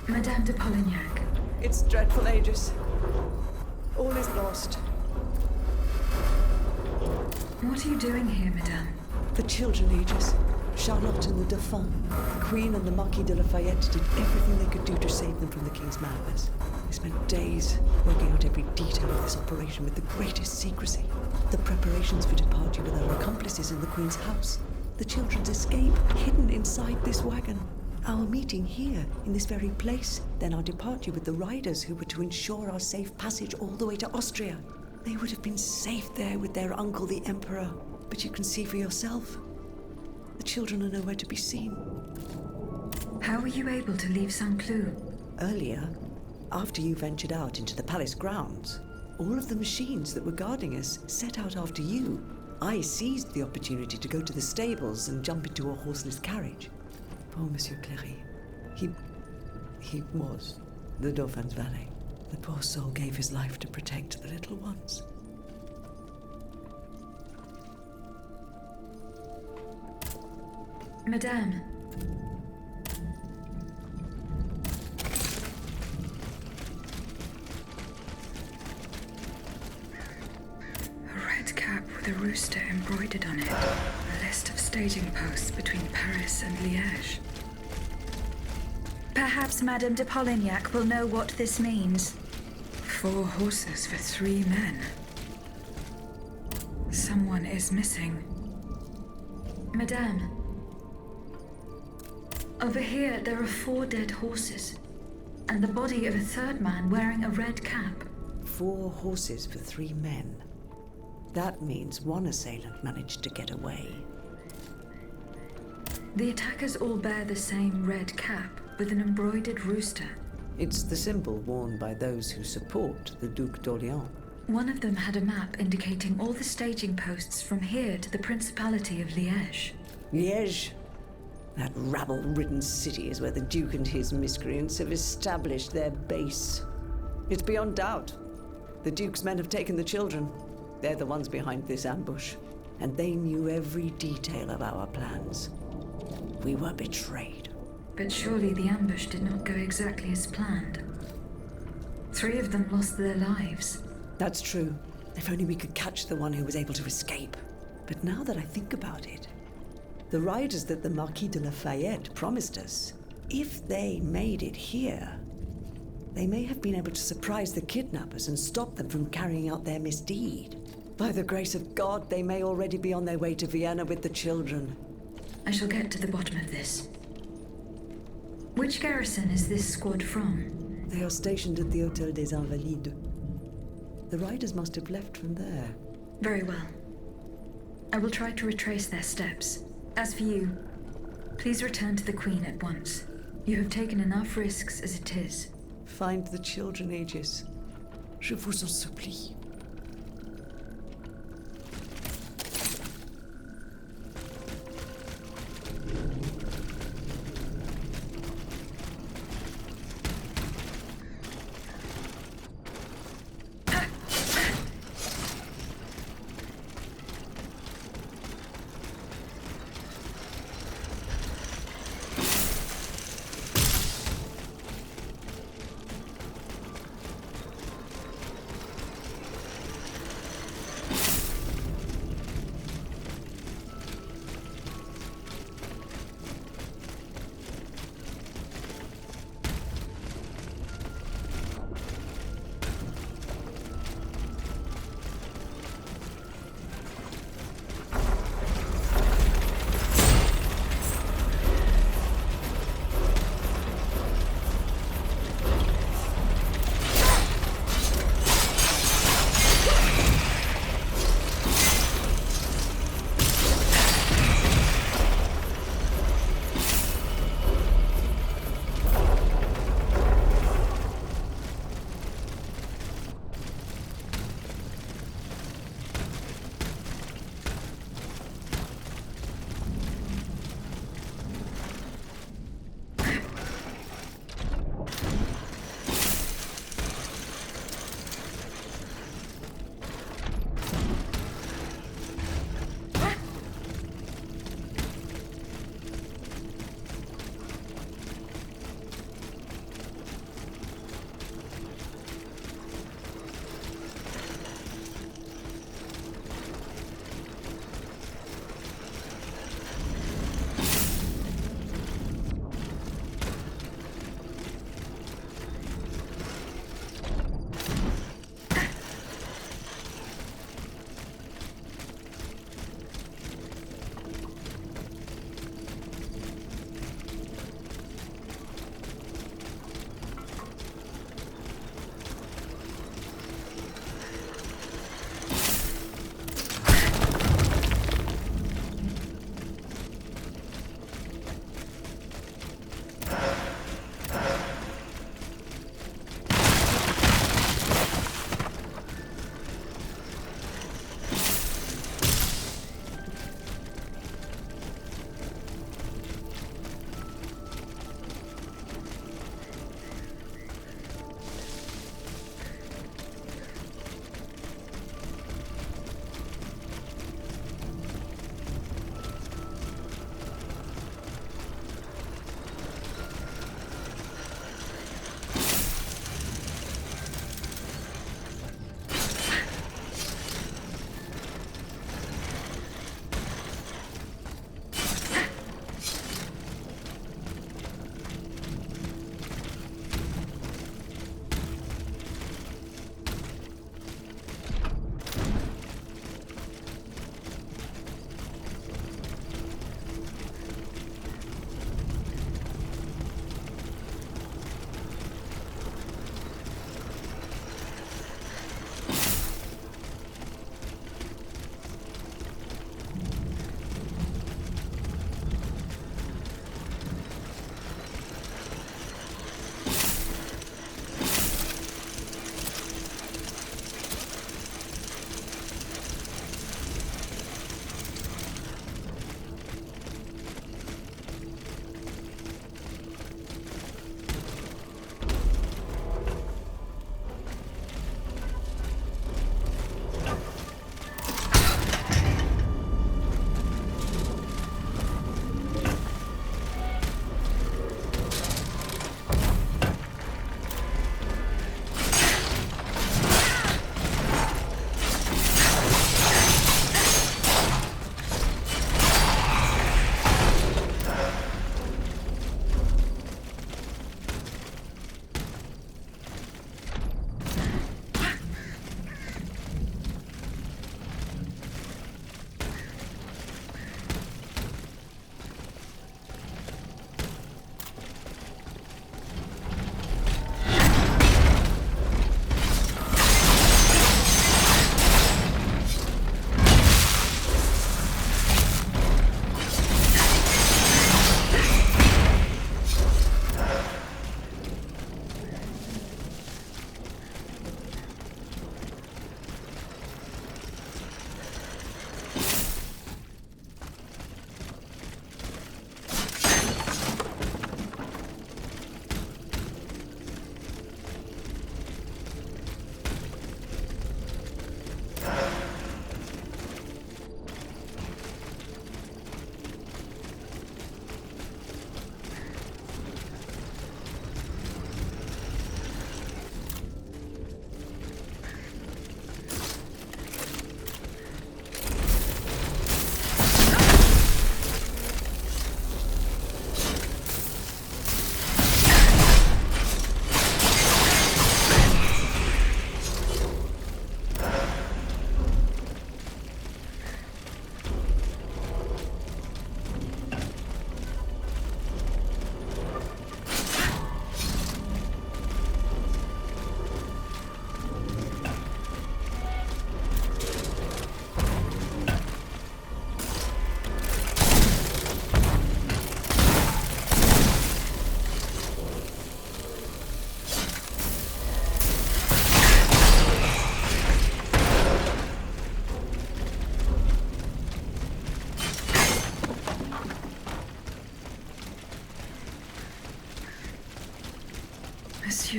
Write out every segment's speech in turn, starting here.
Madame de Polignac. It's dreadful, Aegis. All is lost. What are you doing here, Madame? The children, Aegis. Charlotte and the Dauphin. The Queen and the Marquis de Lafayette did everything they could do to save them from the King's madness. They spent days working out every detail of this operation with the greatest secrecy. The preparations for departure with our accomplices in the Queen's house. The children's escape hidden inside this wagon. Our meeting here, in this very place. Then our departure with the riders who were to ensure our safe passage all the way to Austria. They would have been safe there with their uncle, the Emperor. But you can see for yourself. The children are nowhere to be seen. How were you able to leave Saint-Cloud? Earlier, after you ventured out into the palace grounds, all of the machines that were guarding us set out after you. I seized the opportunity to go to the stables and jump into a horseless carriage. Poor Monsieur Cléry. He was the Dauphin's valet. The poor soul gave his life to protect the little ones. Madame. A red cap with a rooster embroidered on it. A list of staging posts between Paris and Liège. Perhaps Madame de Polignac will know what this means. 4 horses for 3 men. Someone is missing. Madame. Over here, there are 4 dead horses, and the body of a 3rd man wearing a red cap. 4 horses for 3 men. That means one assailant managed to get away. The attackers all bear the same red cap with an embroidered rooster. It's the symbol worn by those who support the Duc d'Orléans. One of them had a map indicating all the staging posts from here to the Principality of Liège. Liège? That rabble-ridden city is where the Duke and his miscreants have established their base. It's beyond doubt. The Duke's men have taken the children. They're the ones behind this ambush. And they knew every detail of our plans. We were betrayed. But surely the ambush did not go exactly as planned. 3 of them lost their lives. That's true. If only we could catch the one who was able to escape. But now that I think about it, the riders that the Marquis de Lafayette promised us, if they made it here, they may have been able to surprise the kidnappers and stop them from carrying out their misdeed. By the grace of God, they may already be on their way to Vienna with the children. I shall get to the bottom of this. Which garrison is this squad from? They are stationed at the Hôtel des Invalides. The riders must have left from there. Very well. I will try to retrace their steps. As for you, please return to the Queen at once. You have taken enough risks as it is. Find the children, Aegis. Je vous en supplie.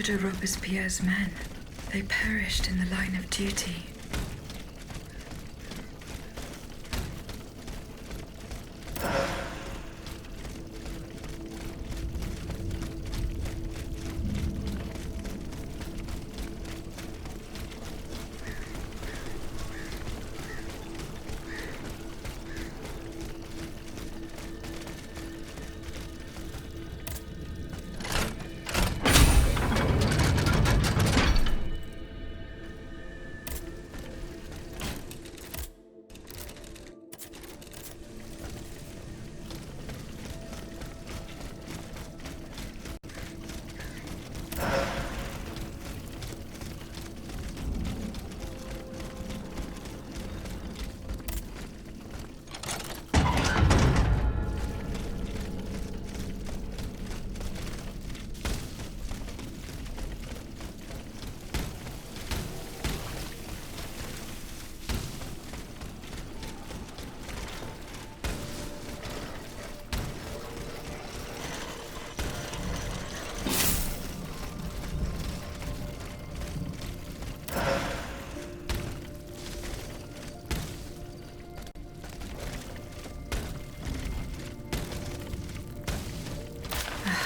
Monsieur de Robespierre's men. They perished in the line of duty.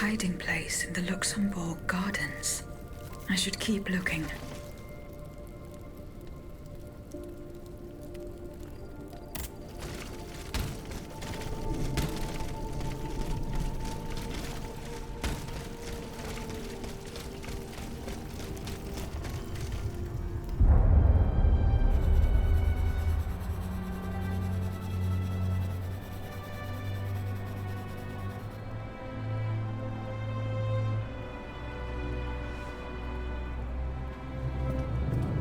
Hiding place in the Luxembourg Gardens. I should keep looking.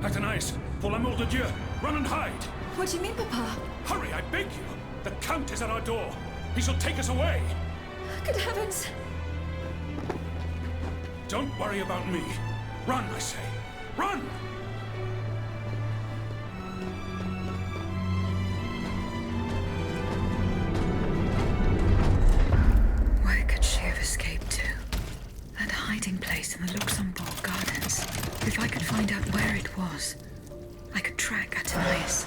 Athénaïs, pour l'amour de Dieu, run and hide! What do you mean, Papa? Hurry, I beg you! The Count is at our door. He shall take us away. Good heavens! Don't worry about me. Run, I say. Run! Where could she have escaped to? That hiding place in the Luxembourg Gardens. If I could find out where it was, I could track Athénaïs.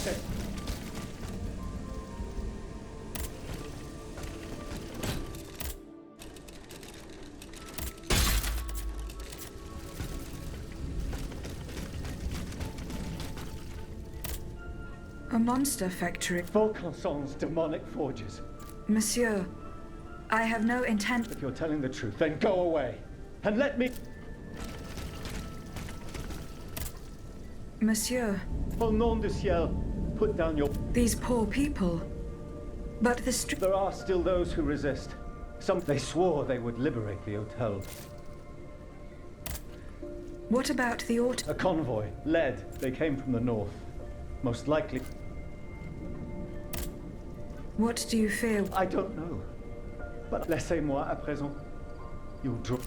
it. A monster factory. Volcanson's demonic forges. Monsieur, I have no intent. If you're telling the truth, then go away. And let me... Monsieur, Au nom du ciel, put down your... these poor people. But the There are still those who resist. Some they swore they would liberate the hotel. What about the auto? A convoy, led. They came from the north. Most likely... What do you fear? I don't know. But laissez-moi à présent. You'll drop...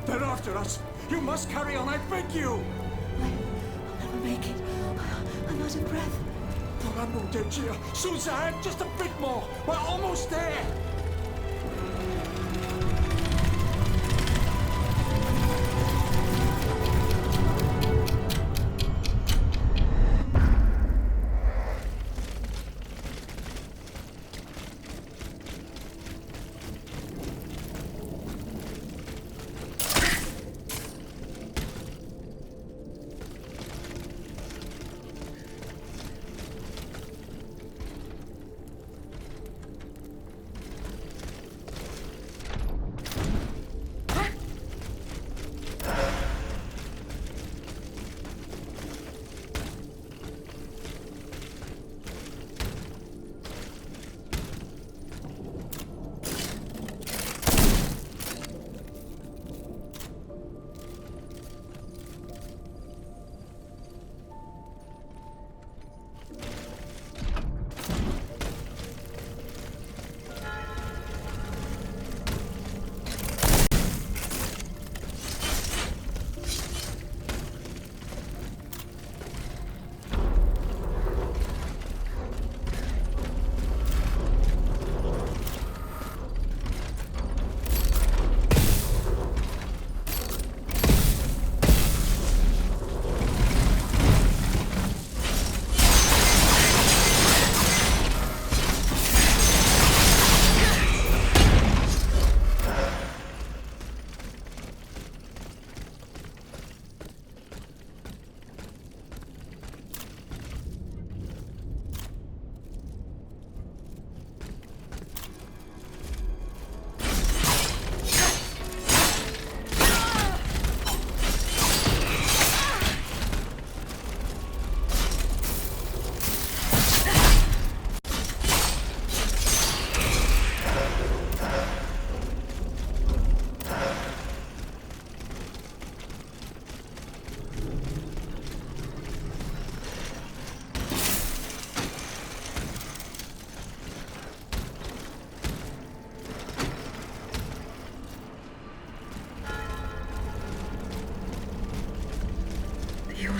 They're after us. You must carry on, I beg you. I'll never make it. I'm out of breath. Pour l'amour de Dieu. Suzanne, just a bit more. We're almost there.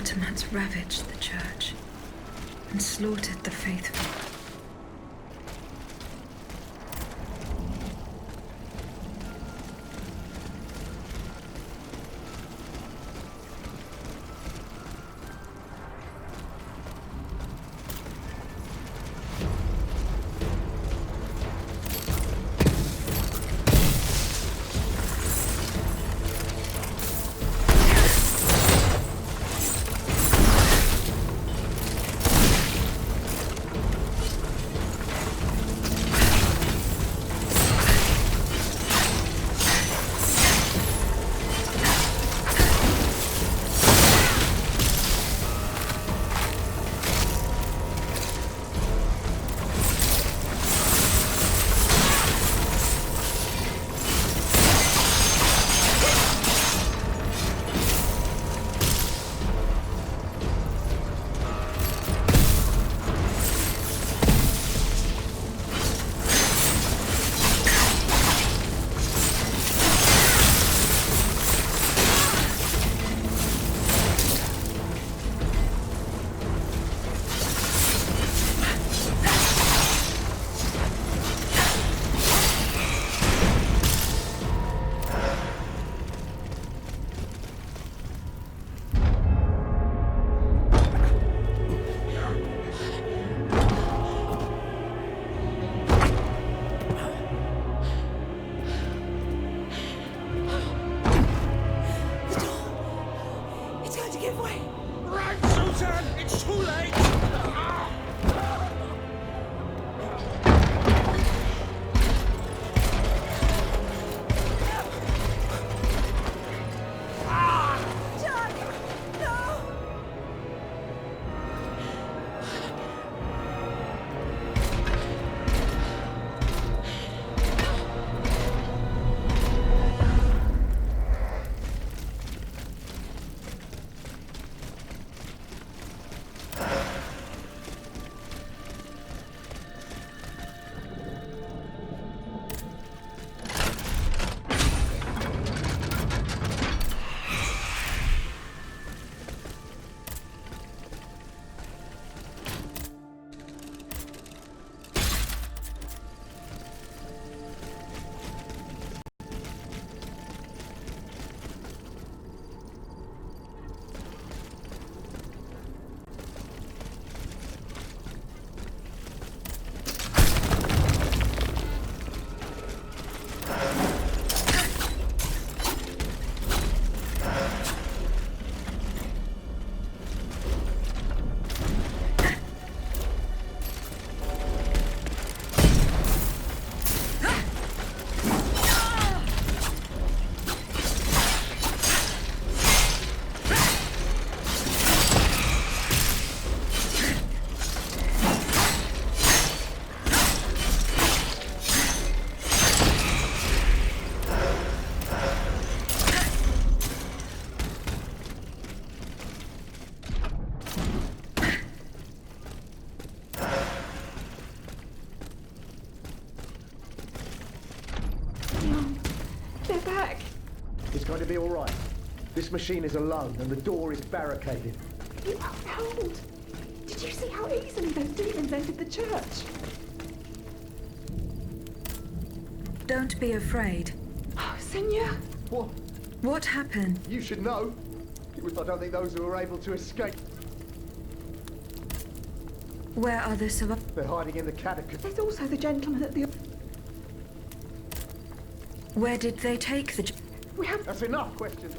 Ottomans ravaged the church and slaughtered the faithful. Going to be all right. This machine is alone and the door is barricaded. You upheld! Did you see how easily those demons entered the church? Don't be afraid. Oh, Seigneur! What? What happened? You should know. It was, I don't think, those who were able to escape. Where are the survivors? They're hiding in the catacombs. There's also the gentleman at the... Where did they take the... We have... That's enough questions.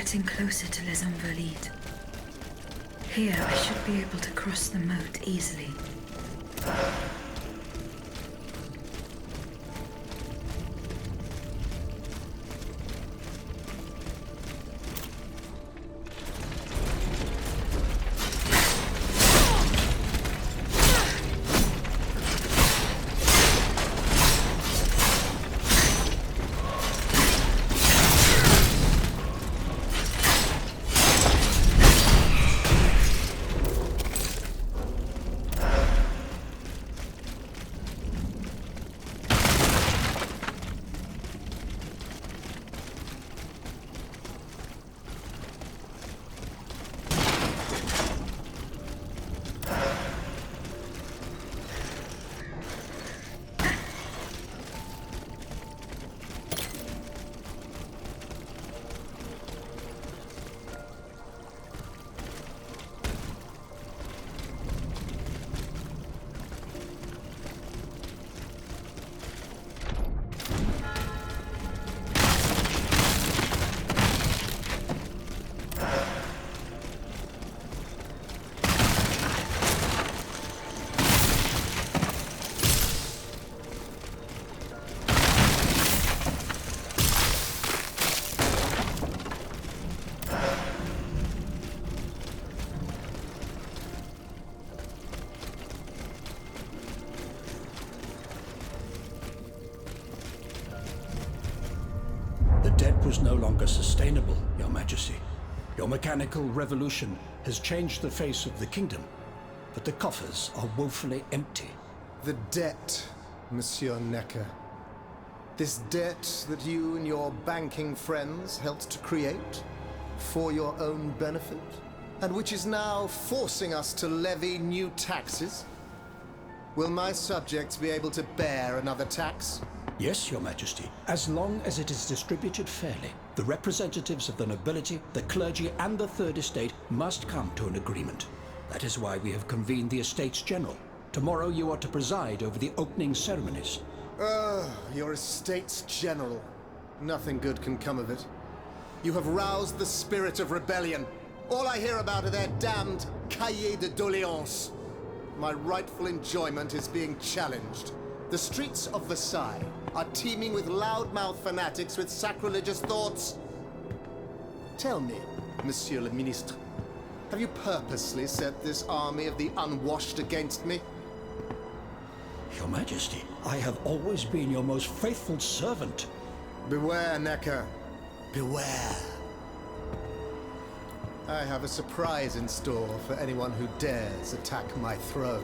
getting closer to Les Invalides. Here, I should be able to cross the moat easily. Was no longer sustainable, Your Majesty. Your mechanical revolution has changed the face of the kingdom, but the coffers are woefully empty. The debt, Monsieur Necker. This debt that you and your banking friends helped to create for your own benefit, and which is now forcing us to levy new taxes. Will my subjects be able to bear another tax? Yes, Your Majesty, as long as it is distributed fairly. The representatives of the nobility, the clergy, and the Third Estate must come to an agreement. That is why we have convened the Estates General. Tomorrow you are to preside over the opening ceremonies. Your Estates General. Nothing good can come of it. You have roused the spirit of rebellion. All I hear about are their damned cahiers de doléances. My rightful enjoyment is being challenged. The streets of Versailles are teeming with loudmouth fanatics with sacrilegious thoughts. Tell me, Monsieur le Ministre, have you purposely set this army of the unwashed against me? Your Majesty, I have always been your most faithful servant. Beware, Necker. Beware. I have a surprise in store for anyone who dares attack my throne.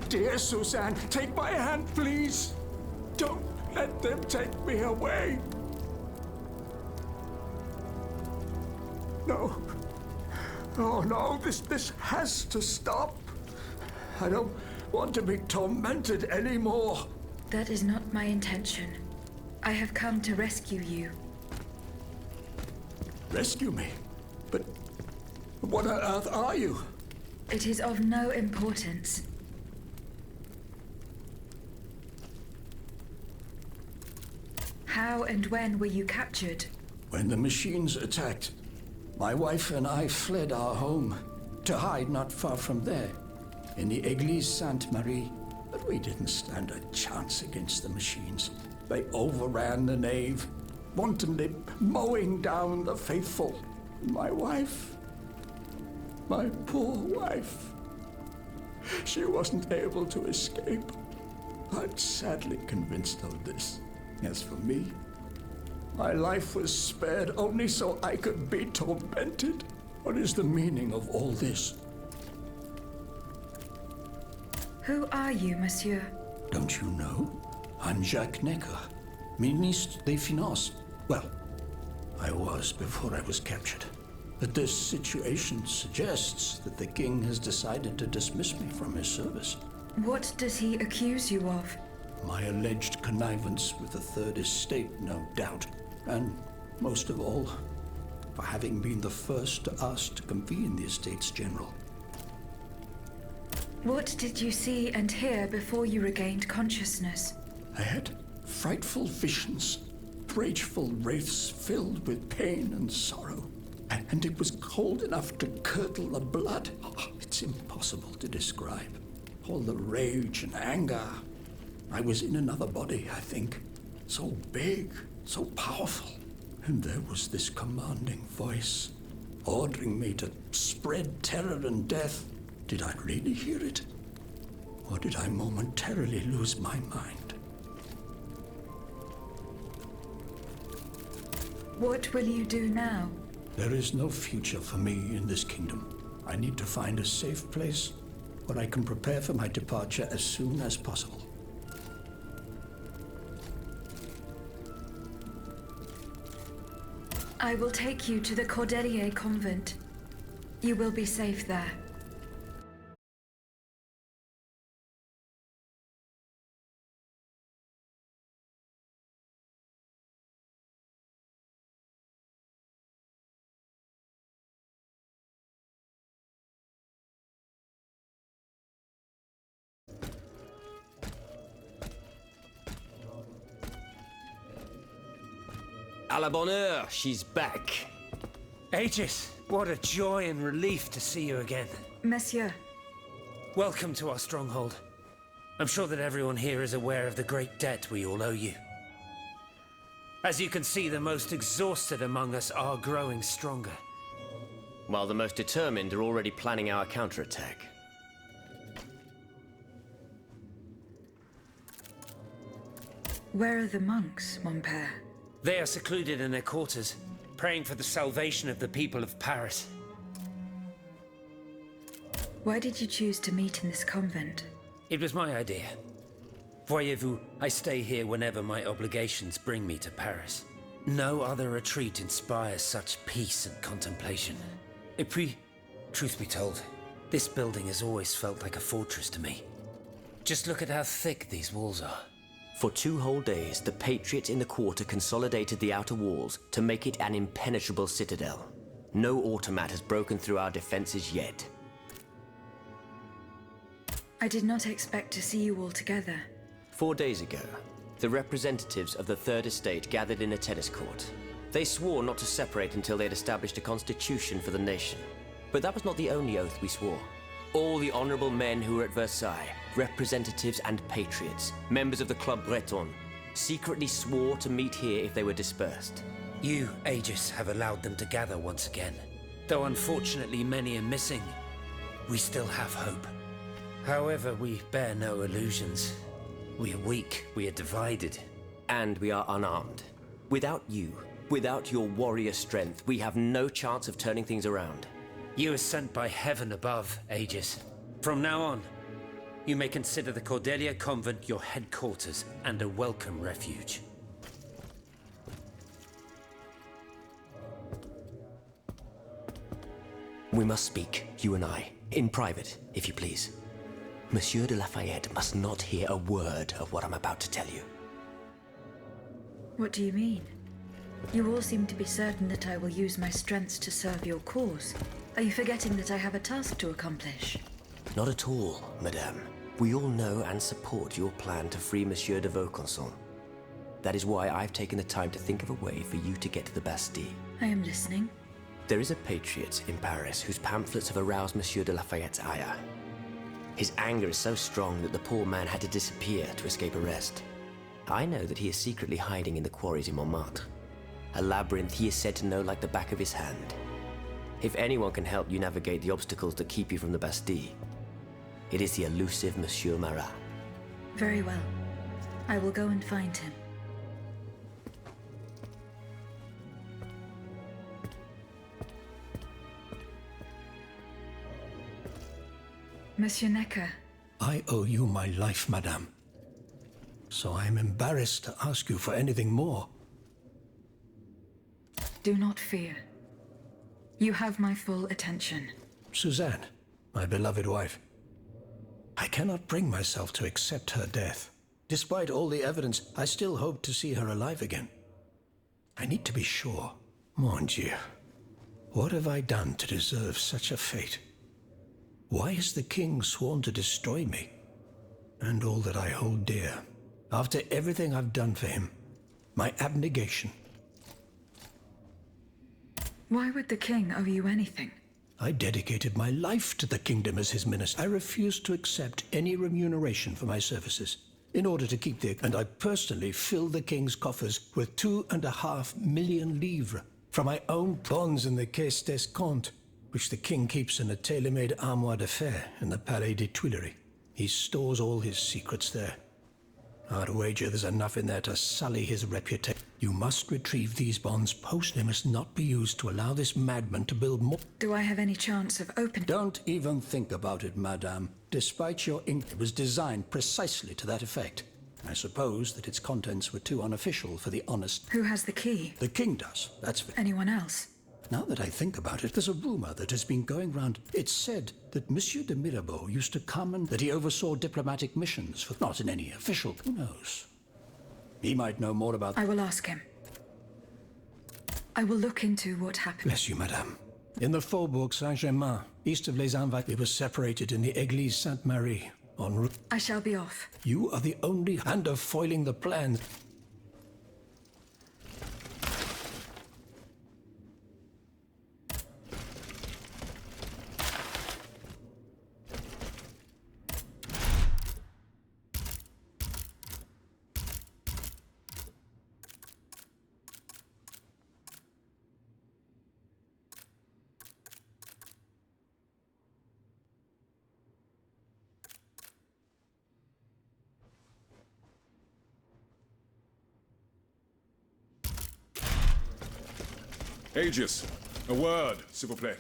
Dear Suzanne, take my hand, please. Don't let them take me away. No. Oh no, this has to stop. I don't want to be tormented anymore. That is not my intention. I have come to rescue you. Rescue me? But what on earth are you? It is of no importance. How and when were you captured? When the machines attacked, my wife and I fled our home to hide not far from there, in the Église Sainte-Marie. But we didn't stand a chance against the machines. They overran the nave, wantonly mowing down the faithful. My wife, my poor wife, she wasn't able to escape. I'm sadly convinced of this. As for me, my life was spared only so I could be tormented. What is the meaning of all this? Who are you, monsieur? Don't you know? I'm Jacques Necker, Ministre des Finances. Well, I was before I was captured. But this situation suggests that the king has decided to dismiss me from his service. What does he accuse you of? My alleged connivance with the Third Estate, no doubt. And most of all, for having been the first to ask to convene the Estates General. What did you see and hear before you regained consciousness? I had frightful visions, rageful wraiths filled with pain and sorrow. And it was cold enough to curdle the blood. It's impossible to describe. All the rage and anger. I was in another body, I think. So big, so powerful. And there was this commanding voice, ordering me to spread terror and death. Did I really hear it? Or did I momentarily lose my mind? What will you do now? There is no future for me in this kingdom. I need to find a safe place where I can prepare for my departure as soon as possible. I will take you to the Cordelier convent. You will be safe there. À la bonne heure, she's back. Aegis, what a joy and relief to see you again. Monsieur. Welcome to our stronghold. I'm sure that everyone here is aware of the great debt we all owe you. As you can see, the most exhausted among us are growing stronger. While the most determined are already planning our counterattack. Where are the monks, mon père? They are secluded in their quarters, praying for the salvation of the people of Paris. Why did you choose to meet in this convent? It was my idea. Voyez-vous, I stay here whenever my obligations bring me to Paris. No other retreat inspires such peace and contemplation. Et puis, truth be told, this building has always felt like a fortress to me. Just look at how thick these walls are. For 2 whole days, the Patriots in the quarter consolidated the outer walls to make it an impenetrable citadel. No automat has broken through our defenses yet. I did not expect to see you all together. 4 days ago, the representatives of the Third Estate gathered in a tennis court. They swore not to separate until they had established a constitution for the nation. But that was not the only oath we swore. All the honorable men who were at Versailles, representatives and patriots, members of the Club Breton, secretly swore to meet here if they were dispersed. You, Aegis, have allowed them to gather once again. Though unfortunately many are missing, we still have hope. However, we bear no illusions. We are weak, we are divided. And we are unarmed. Without you, without your warrior strength, we have no chance of turning things around. You are sent by heaven above, Aegis. From now on, you may consider the Cordelia Convent your headquarters and a welcome refuge. We must speak, you and I, in private, if you please. Monsieur de Lafayette must not hear a word of what I'm about to tell you. What do you mean? You all seem to be certain that I will use my strengths to serve your cause. Are you forgetting that I have a task to accomplish? Not at all, madame. We all know and support your plan to free Monsieur de Vaucanson. That is why I've taken the time to think of a way for you to get to the Bastille. I am listening. There is a patriot in Paris whose pamphlets have aroused Monsieur de Lafayette's ire. His anger is so strong that the poor man had to disappear to escape arrest. I know that he is secretly hiding in the quarries in Montmartre. A labyrinth he is said to know like the back of his hand. If anyone can help you navigate the obstacles that keep you from the Bastille, it is the elusive Monsieur Marat. Very well. I will go and find him. Monsieur Necker. I owe you my life, madame. So I am embarrassed to ask you for anything more. Do not fear. You have my full attention. Suzanne, my beloved wife. I cannot bring myself to accept her death. Despite all the evidence, I still hope to see her alive again. I need to be sure. Mon Dieu. What have I done to deserve such a fate? Why has the king sworn to destroy me? And all that I hold dear. After everything I've done for him. My abnegation. Why would the king owe you anything? I dedicated my life to the kingdom as his minister. I refused to accept any remuneration for my services. In order to keep the... And I personally filled the king's coffers with 2.5 million livres from my own bonds in the Caisse d'Escompte, which the king keeps in a tailor-made armoire de fer in the Palais des Tuileries. He stores all his secrets there. I'd wager there's enough in there to sully his reputation. You must retrieve these bonds. They must not be used to allow this madman to build more... Do I have any chance of opening... Don't even think about it, madame. Despite your ink, it was designed precisely to that effect. I suppose that its contents were too unofficial for the honest... Who has the key? The king does. That's... Anyone else? Now that I think about it, there's a rumor that has been going round. It's said that Monsieur de Mirabeau used to come and that he oversaw diplomatic missions, for not in any official... Who knows? He might know more about... I will ask him. I will look into what happened. Bless you, madame. In the Faubourg Saint-Germain, east of Les Invalides, we were separated in the Église Sainte-Marie, en route... I shall be off. You are the only hand of foiling the plans. Aegis, a word, s'il vous plaît.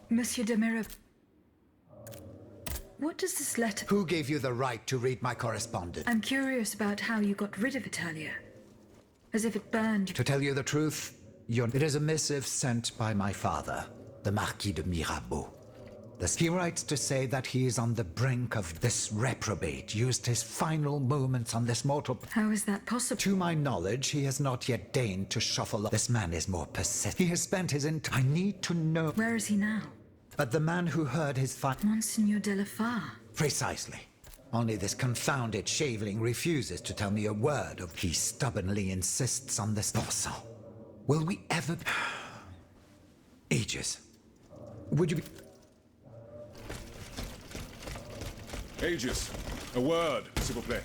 Monsieur de Mirabeau. What does this letter... Who gave you the right to read my correspondence? I'm curious about how you got rid of it earlier. As if it burned... To tell you the truth, it is a missive sent by my father, the Marquis de Mirabeau. He writes to say that he is on the brink of this reprobate, used his final moments on this mortal... How is that possible? To my knowledge, he has not yet deigned to shuffle up. This man is more persistent. He has spent his entire... I need to know... Where is he now? But the man who heard his Monseigneur de la Fare. Precisely. Only this confounded shaveling refuses to tell me a word of. He stubbornly insists on this also. Will we ever... Aegis. Would you be... Aegis, a word, s'il vous plaît.